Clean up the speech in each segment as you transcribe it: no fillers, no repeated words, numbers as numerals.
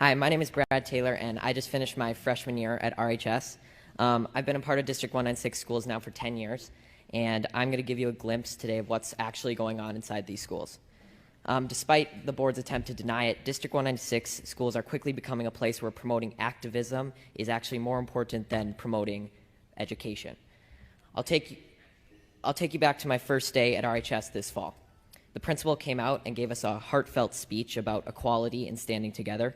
Hi, my name is Brad Taylor, and I just finished my freshman year at RHS. I've been a part of District 196 schools now for 10 years, and I'm going to give you a glimpse today of what's actually going on inside these schools. Despite the board's attempt to deny it, District 196 schools are quickly becoming a place where promoting activism is actually more important than promoting education. I'll take you back to my first day at RHS this fall. The principal came out and gave us a heartfelt speech about equality and standing together.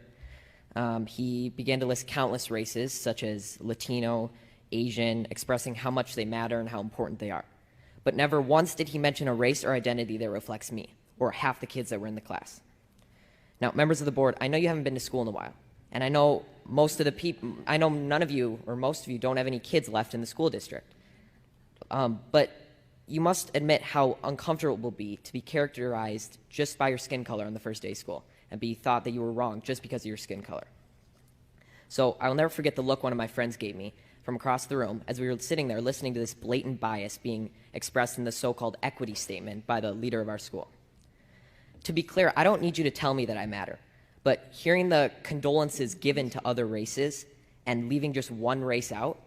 He began to list countless races, such as Latino, Asian, expressing how much they matter and how important they are. But never once did he mention a race or identity that reflects me, or half the kids that were in the class. Now, members of the board, I know you haven't been to school in a while, and I know none of you, or most of you, don't have any kids left in the school district. But you must admit how uncomfortable it will be to be characterized just by your skin color on the first day of school, and be thought that you were wrong just because of your skin color. So I will never forget the look one of my friends gave me from across the room as we were sitting there listening to this blatant bias being expressed in the so-called equity statement by the leader of our school. To be clear, I don't need you to tell me that I matter, but hearing the condolences given to other races and leaving just one race out,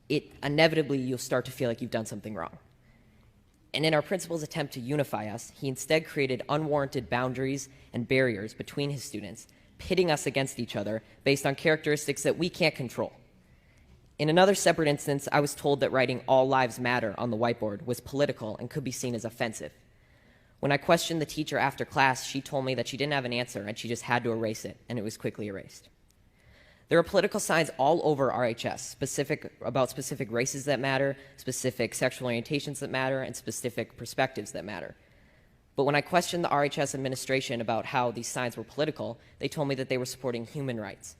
inevitably you'll start to feel like you've done something wrong. And in our principal's attempt to unify us, he instead created unwarranted boundaries and barriers between his students, pitting us against each other based on characteristics that we can't control. In another separate instance, I was told that writing "All Lives Matter" on the whiteboard was political and could be seen as offensive. When I questioned the teacher after class, she told me that she didn't have an answer and she just had to erase it, and it was quickly erased. There are political signs all over RHS, about specific races that matter, specific sexual orientations that matter, and specific perspectives that matter. But when I questioned the RHS administration about how these signs were political, they told me that they were supporting human rights.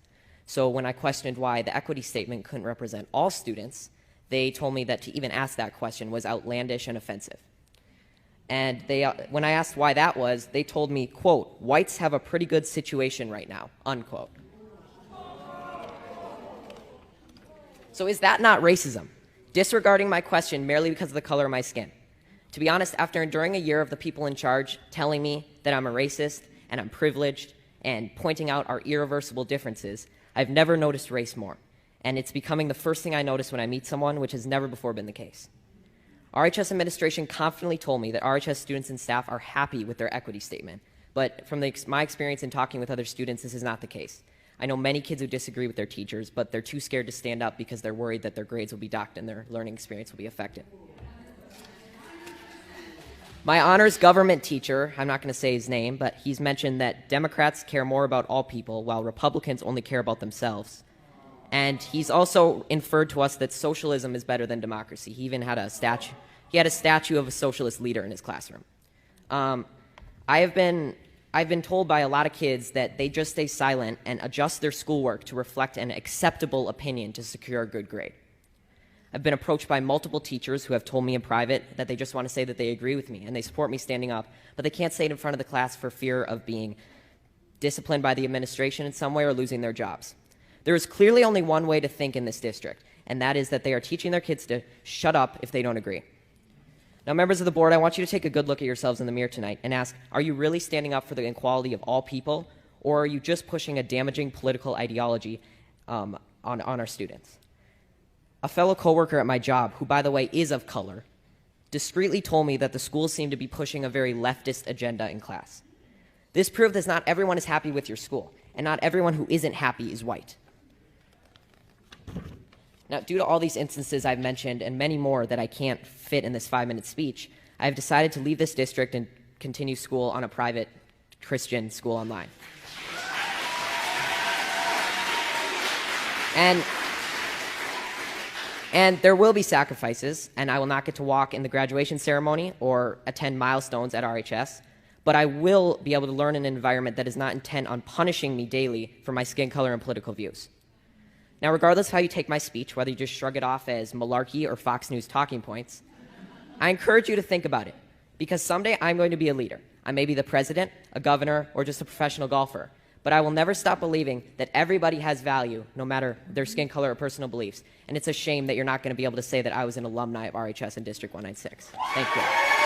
So when I questioned why the equity statement couldn't represent all students, they told me that to even ask that question was outlandish and offensive. And when I asked why that was, they told me, quote, "Whites have a pretty good situation right now," unquote. So is that not racism? Disregarding my question merely because of the color of my skin? To be honest, after enduring a year of the people in charge telling me that I'm a racist and I'm privileged and pointing out our irreversible differences, I've never noticed race more. And it's becoming the first thing I notice when I meet someone, which has never before been the case. RHS administration confidently told me that RHS students and staff are happy with their equity statement. But from my experience in talking with other students, this is not the case. I know many kids who disagree with their teachers, but they're too scared to stand up because they're worried that their grades will be docked and their learning experience will be affected. My honors government teacher, I'm not going to say his name, but he's mentioned that Democrats care more about all people while Republicans only care about themselves. And he's also inferred to us that socialism is better than democracy. He even had a statue of a socialist leader in his classroom. I've been told by a lot of kids that they just stay silent and adjust their schoolwork to reflect an acceptable opinion to secure a good grade. I've been approached by multiple teachers who have told me in private that they just want to say that they agree with me and they support me standing up, but they can't say it in front of the class for fear of being disciplined by the administration in some way or losing their jobs. There is clearly only one way to think in this district, and that is that they are teaching their kids to shut up if they don't agree. Now, members of the board, I want you to take a good look at yourselves in the mirror tonight and ask, are you really standing up for the equality of all people, or are you just pushing a damaging political ideology on our students? A fellow coworker at my job, who, by the way, is of color, discreetly told me that the schools seem to be pushing a very leftist agenda in class. This proved that not everyone is happy with your school, and not everyone who isn't happy is white. Now, due to all these instances I've mentioned and many more that I can't fit in this 5-minute speech, I've decided to leave this district and continue school on a private Christian school online. And there will be sacrifices, and I will not get to walk in the graduation ceremony or attend milestones at RHS, but I will be able to learn in an environment that is not intent on punishing me daily for my skin color and political views. Now, regardless of how you take my speech, whether you just shrug it off as malarkey or Fox News talking points, I encourage you to think about it, because someday I'm going to be a leader. I may be the president, a governor, or just a professional golfer, but I will never stop believing that everybody has value, no matter their skin color or personal beliefs, and it's a shame that you're not going to be able to say that I was an alumni of RHS in District 196. Thank you.